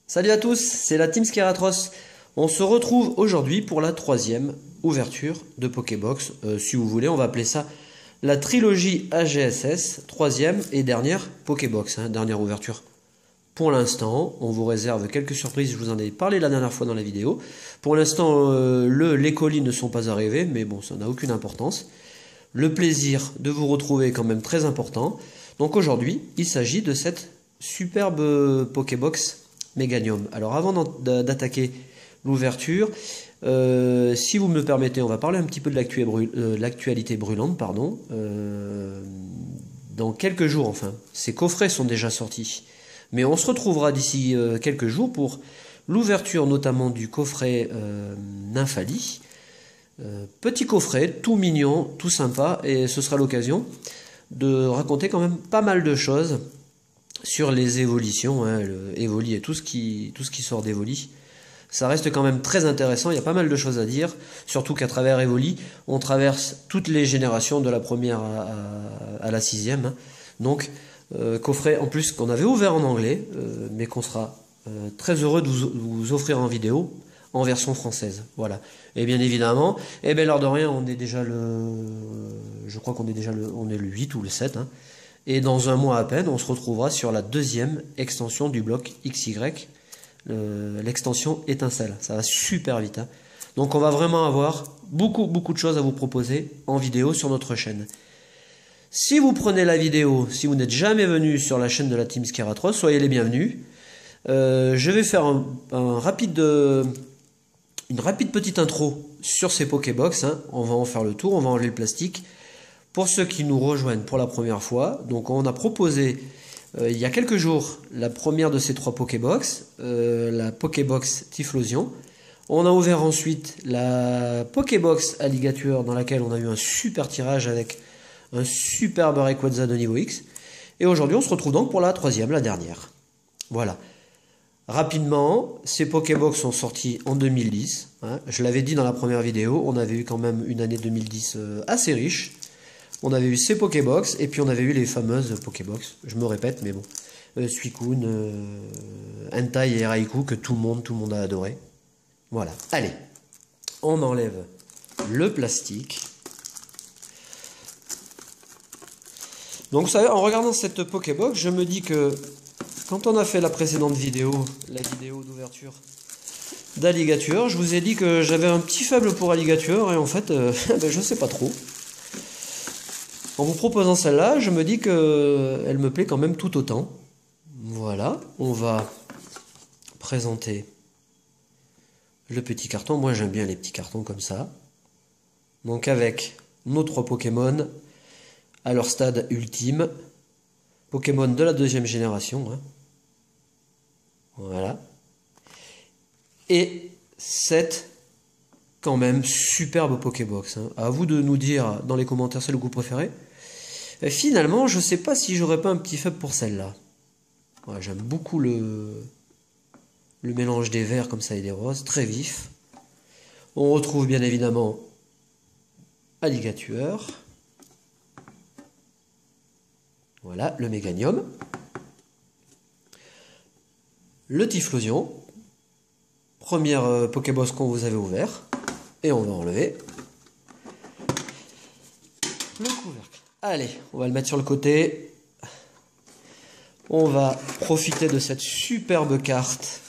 Salut à tous, c'est la Team Skeratros. On se retrouve aujourd'hui pour la troisième ouverture de Pokébox. Si vous voulez, on va appeler ça la trilogie AGSS, troisième et dernière Pokébox, dernière ouverture. Pour l'instant, on vous réserve quelques surprises, je vous en ai parlé la dernière fois dans la vidéo. Pour l'instant, les colis ne sont pas arrivés, mais bon, ça n'a aucune importance. Le plaisir de vous retrouver est quand même très important. Donc aujourd'hui, il s'agit de cette superbe Pokébox Meganium. Alors avant d'attaquer l'ouverture, si vous me le permettez, on va parler un petit peu de l'actualité brûlante. Dans quelques jours, enfin, ces coffrets sont déjà sortis. Mais on se retrouvera d'ici quelques jours pour l'ouverture notamment du coffret Nymphali. Petit coffret, tout mignon, tout sympa, et ce sera l'occasion de raconter quand même pas mal de choses sur les évolutions, le Evoli et tout ce qui sort d'Evoli. Ça reste quand même très intéressant, il y a pas mal de choses à dire, surtout qu'à travers Evoli, on traverse toutes les générations de la première à la sixième. Donc, coffret en plus qu'on avait ouvert en anglais, mais qu'on sera très heureux de vous offrir en vidéo, en version française. Voilà. Et bien évidemment, l'heure de rien, on est déjà je crois qu'on est déjà on est le 8 ou le 7, Et dans un mois à peine, on se retrouvera sur la deuxième extension du bloc XY, l'extension étincelle. Ça va super vite. Donc on va vraiment avoir beaucoup de choses à vous proposer en vidéo sur notre chaîne. Si vous prenez la vidéo, si vous n'êtes jamais venu sur la chaîne de la Team Skeratros, soyez les bienvenus. Je vais faire une rapide petite intro sur ces Pokébox. On va en faire le tour, on va enlever le plastique. Pour ceux qui nous rejoignent pour la première fois, donc on a proposé il y a quelques jours la première de ces trois Pokébox, la Pokébox Typhlosion. On a ouvert ensuite la Pokébox Alligator dans laquelle on a eu un super tirage avec un superbe Rayquaza de niveau X. Et aujourd'hui on se retrouve donc pour la troisième, la dernière. Voilà. Rapidement, ces Pokébox sont sortis en 2010. Je l'avais dit dans la première vidéo, on avait eu quand même une année 2010 assez riche. On avait eu ces Pokébox, et puis on avait eu les fameuses Pokébox. Je me répète, mais bon. Suicune, Hentai et Raikou, que tout le monde a adoré. Voilà. Allez, on enlève le plastique. Donc, vous savez, en regardant cette Pokébox, je me dis que quand on a fait la précédente vidéo, la vidéo d'ouverture d'Alligator, je vous ai dit que j'avais un petit faible pour Alligator, et en fait, je sais pas trop. En vous proposant celle-là, je me dis qu'elle me plaît quand même tout autant. Voilà, on va présenter le petit carton. Moi, j'aime bien les petits cartons comme ça. Donc avec nos trois Pokémon à leur stade ultime. Pokémon de la deuxième génération. Voilà. Et cette quand même superbe Pokébox. À vous de nous dire dans les commentaires celle que vous préférez. Et finalement, je sais pas si j'aurais pas un petit faible pour celle-là. Ouais, j'aime beaucoup le mélange des verts comme ça et des roses, très vif. On retrouve bien évidemment Alligator. Voilà, le Meganium. Le Typhlosion. Première Pokébox qu'on vous avait ouvert. Et on va enlever le couvercle. Allez, on va le mettre sur le côté. On va profiter de cette superbe carte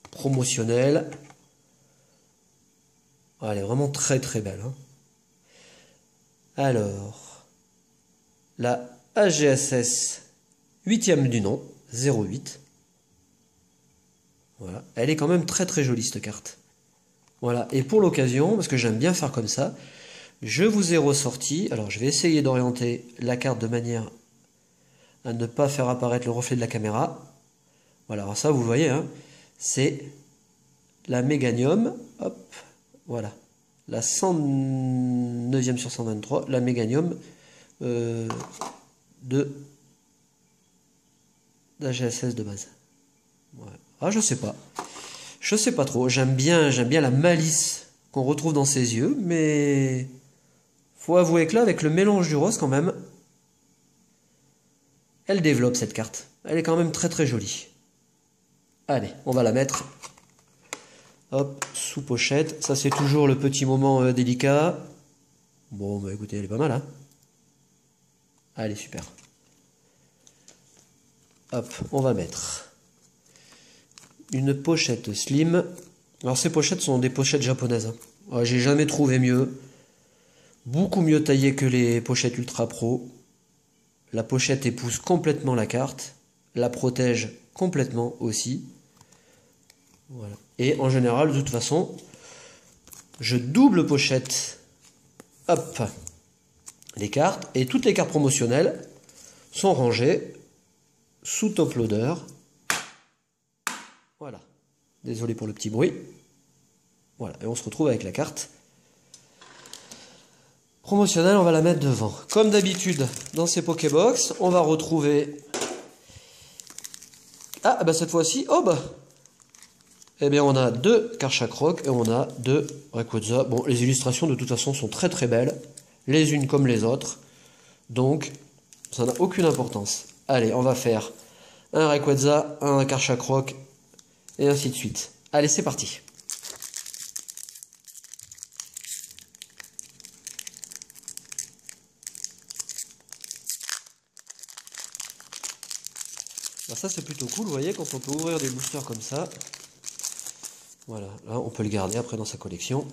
promotionnelle. Elle est vraiment très belle. Alors, la AGSS 8e du nom, 08. Voilà, elle est quand même très jolie cette carte. Voilà, et pour l'occasion, parce que j'aime bien faire comme ça, je vous ai ressorti, alors je vais essayer d'orienter la carte de manière à ne pas faire apparaître le reflet de la caméra. Voilà, alors ça vous voyez, c'est la Meganium, hop, voilà, la 109e sur 123, la Meganium d'AGSS de base. Voilà. Ah, je sais pas trop, j'aime bien la malice qu'on retrouve dans ses yeux, mais faut avouer que là, avec le mélange du rose quand même, elle développe cette carte. Elle est quand même très jolie. Allez, on va la mettre. Hop, sous pochette. Ça, c'est toujours le petit moment délicat. Bon, bah écoutez, elle est pas mal, hein. Allez, super. Hop, on va mettre une pochette slim. Alors, ces pochettes sont des pochettes japonaises, hein. J'ai jamais trouvé mieux. Beaucoup mieux taillé que les pochettes Ultra Pro. La pochette épouse complètement la carte. La protège complètement aussi. Voilà. Et en général, de toute façon, je double pochette. Hop, les cartes. Et toutes les cartes promotionnelles sont rangées sous top loader. Voilà. Désolé pour le petit bruit. Voilà. Et on se retrouve avec la carte promotionnelle. On va la mettre devant. Comme d'habitude, dans ces Pokébox, on va retrouver... Ah, bah cette fois-ci, oh bah... Eh bien, on a 2 Karchak Rock et on a 2 Rayquaza. Bon, les illustrations, de toute façon, sont très très belles. Les unes comme les autres. Donc, ça n'a aucune importance. Allez, on va faire un Rayquaza, un Karchak Rock, et ainsi de suite. Allez, c'est parti. Alors ça, c'est plutôt cool, vous voyez, quand on peut ouvrir des boosters comme ça. Voilà, là, on peut le garder après dans sa collection.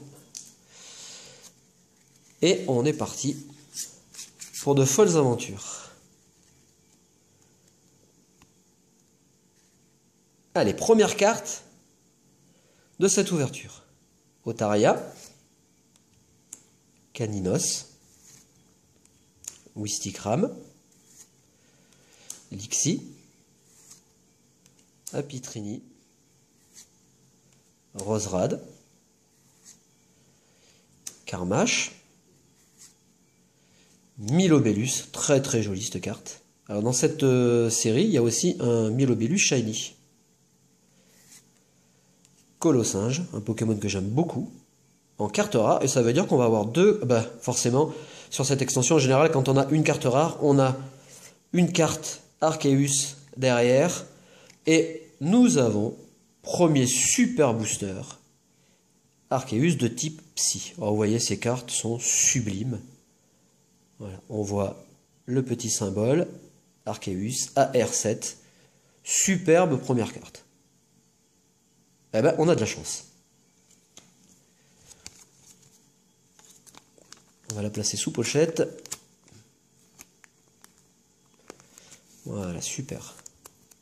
Et on est parti pour de folles aventures. Allez, première carte de cette ouverture. Otaria, Caninos, Wistikram, Lixi, Apitrini, Roserad, Karmash, Milobellus, très très jolie cette carte. Alors dans cette série, il y a aussi un Milobellus Shiny. Colossinge, un Pokémon que j'aime beaucoup, en carte rare, et ça veut dire qu'on va avoir deux, bah forcément, sur cette extension en général, quand on a une carte rare, on a une carte Arceus derrière, et nous avons, premier super booster, Arceus de type Psy. Alors, vous voyez, ces cartes sont sublimes. Voilà, on voit le petit symbole, Arceus, AR7, superbe première carte. Eh ben, on a de la chance. On va la placer sous pochette. Voilà, super.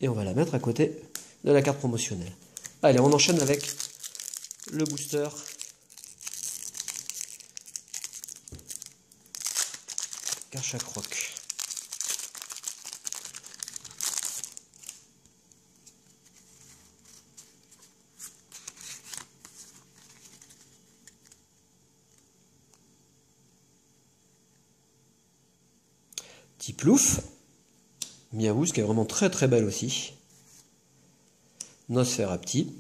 Et on va la mettre à côté de la carte promotionnelle. Allez, on enchaîne avec le booster. Karchak Rock. Tiplouf. Miaouz, qui est vraiment très très belle aussi. Nosferapti.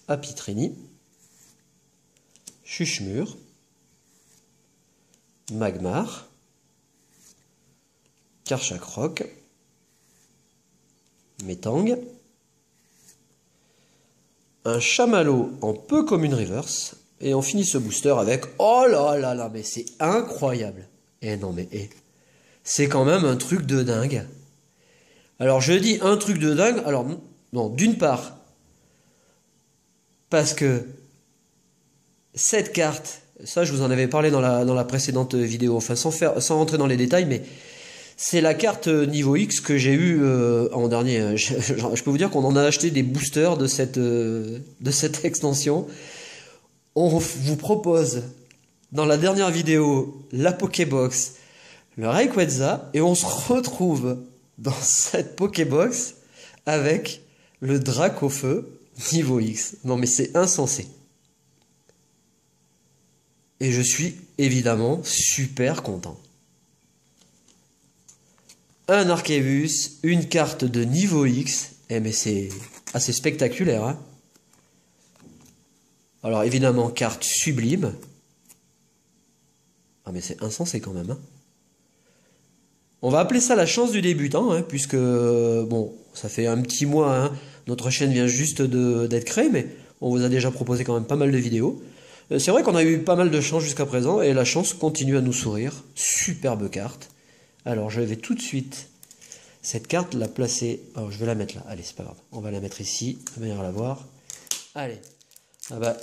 Apitrini. Chuchmur. Magmar. Karchak Rock. Metang. Un chamallow en peu comme une reverse. Et on finit ce booster avec... Oh là là là, mais c'est incroyable. Eh non mais... c'est quand même un truc de dingue. Alors je dis un truc de dingue, alors non, d'une part, parce que cette carte, ça je vous en avais parlé dans la précédente vidéo, enfin sans rentrer dans les détails, mais c'est la carte niveau X que j'ai eue en dernier. Je peux vous dire qu'on en a acheté des boosters de cette extension. On vous propose dans la dernière vidéo la Pokébox, le Rayquaza, et on se retrouve dans cette Pokébox avec le Dracofeu niveau X. Non mais c'est insensé. Et je suis évidemment super content. Un Arceus, une carte de niveau X, eh mais c'est assez spectaculaire, hein. Alors évidemment, carte sublime. Ah mais c'est insensé quand même, hein. On va appeler ça la chance du débutant, hein, puisque, bon, ça fait un petit mois, hein, Notre chaîne vient juste d'être créée, mais on vous a déjà proposé quand même pas mal de vidéos. C'est vrai qu'on a eu pas mal de chance jusqu'à présent, et la chance continue à nous sourire. Superbe carte. Alors je vais tout de suite, cette carte, la placer... Oh, je vais la mettre là, allez, c'est pas grave. On va la mettre ici, de manière à la voir. Allez. Ah bah,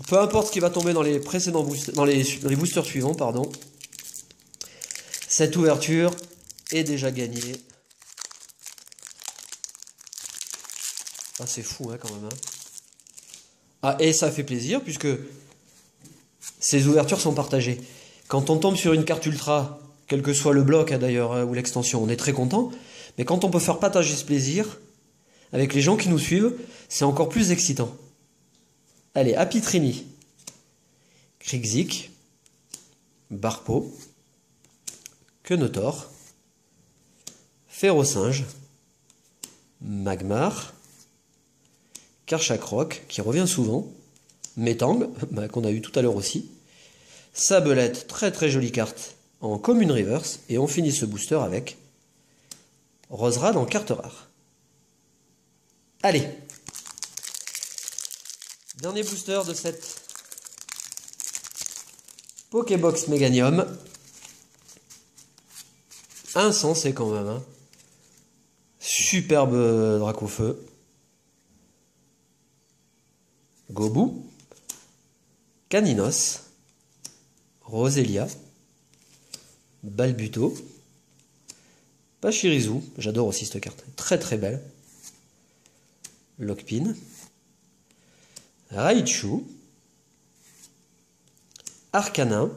peu importe ce qui va tomber dans les précédents boosters, dans les boosters suivants, pardon. Cette ouverture est déjà gagnée. Ah, c'est fou, hein, quand même. Hein. Ah, et ça fait plaisir, puisque ces ouvertures sont partagées. Quand on tombe sur une carte ultra, quel que soit le bloc, hein, d'ailleurs, ou l'extension, on est très content. Mais quand on peut faire partager ce plaisir avec les gens qui nous suivent, c'est encore plus excitant. Allez, Apitrini, Krixik, Barpo, Quenotor, Ferrosinge, Magmar, Karchakrok, qui revient souvent, Metang, qu'on a eu tout à l'heure aussi, Sabelette, très très jolie carte en commune reverse, et on finit ce booster avec Roserad en carte rare. Allez, dernier booster de cette Pokébox Meganium. Insensé quand même, hein. Superbe Dracofeu. Gobu, Caninos, Roselia, Balbuto, Pachirisu, j'adore aussi cette carte, très très belle. Lockpin, Raichu, Arcanin,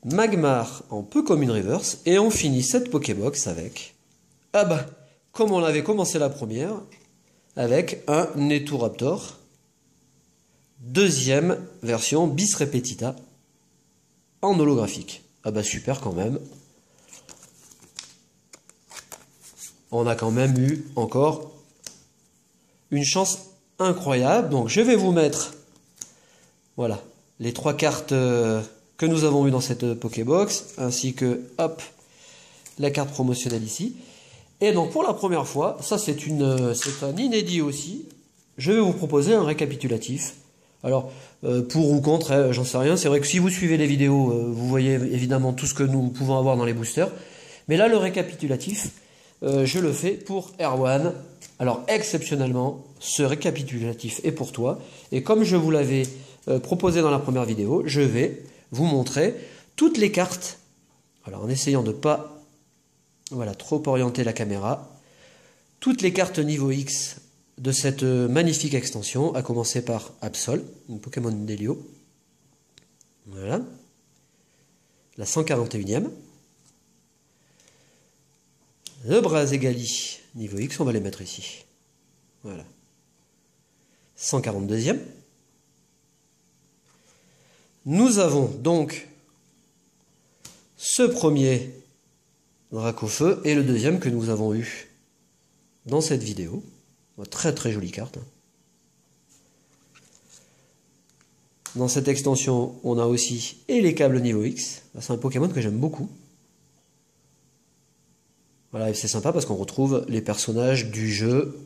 Magmar en peu commune reverse, et on finit cette Pokébox avec, ah bah, comme on avait commencé la première, avec un Neturaptor, deuxième version bis repetita, en holographique. Ah bah super quand même. On a quand même eu encore une chance incroyable. Donc je vais vous mettre, voilà, les 3 cartes que nous avons eues dans cette Pokébox, ainsi que, hop, la carte promotionnelle ici. Et donc pour la première fois, ça c'est un inédit aussi, je vais vous proposer un récapitulatif. Alors, pour ou contre, hein, j'en sais rien, c'est vrai que si vous suivez les vidéos, vous voyez évidemment tout ce que nous pouvons avoir dans les boosters. Mais là, le récapitulatif, je le fais pour Erwan. Alors, exceptionnellement, ce récapitulatif est pour toi. Et comme je vous l'avais proposé dans la première vidéo, je vais vous montrer toutes les cartes. Alors, en essayant de ne pas... Voilà, trop orienter la caméra. Toutes les cartes niveau X de cette magnifique extension, à commencer par Absol, une Pokémon d'Helio. Voilà. La 141e. Le Brazegali, niveau X, on va les mettre ici. Voilà. 142e. Nous avons donc ce premier Dracofeu et le deuxième que nous avons eu dans cette vidéo. Très très jolie carte. Dans cette extension, on a aussi et les câbles niveau X. C'est un Pokémon que j'aime beaucoup. Voilà, et c'est sympa parce qu'on retrouve les personnages du jeu.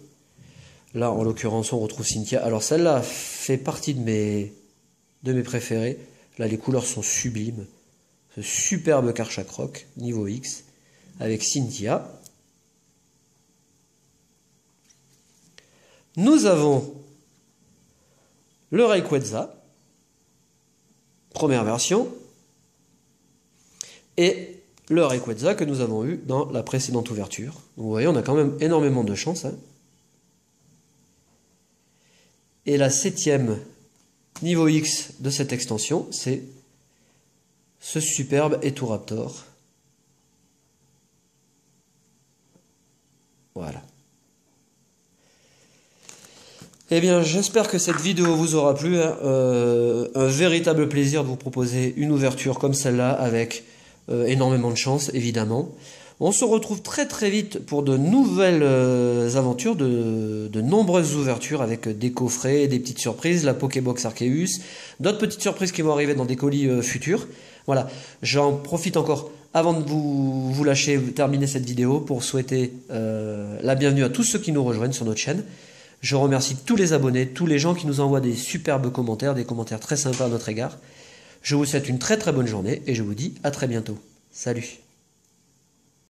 Là, en l'occurrence, on retrouve Cynthia. Alors celle-là fait partie de mes préférés. Là, les couleurs sont sublimes. Ce superbe Karchakrok, niveau X, avec Cynthia. Nous avons le Rayquaza, première version, et le Rayquaza que nous avons eu dans la précédente ouverture. Donc, vous voyez, on a quand même énormément de chance. Hein. Et la 7e niveau X de cette extension, c'est ce superbe Eturaptor. Voilà. Eh bien, j'espère que cette vidéo vous aura plu. Hein. Un véritable plaisir de vous proposer une ouverture comme celle-là, avec énormément de chance, évidemment. On se retrouve très très vite pour de nouvelles aventures, de nombreuses ouvertures avec des coffrets, des petites surprises, la Pokébox Arceus, d'autres petites surprises qui vont arriver dans des colis futurs. Voilà, j'en profite encore avant de vous lâcher, terminer cette vidéo pour souhaiter la bienvenue à tous ceux qui nous rejoignent sur notre chaîne. Je remercie tous les abonnés, tous les gens qui nous envoient des superbes commentaires, des commentaires très sympas à notre égard. Je vous souhaite une très très bonne journée et je vous dis à très bientôt. Salut!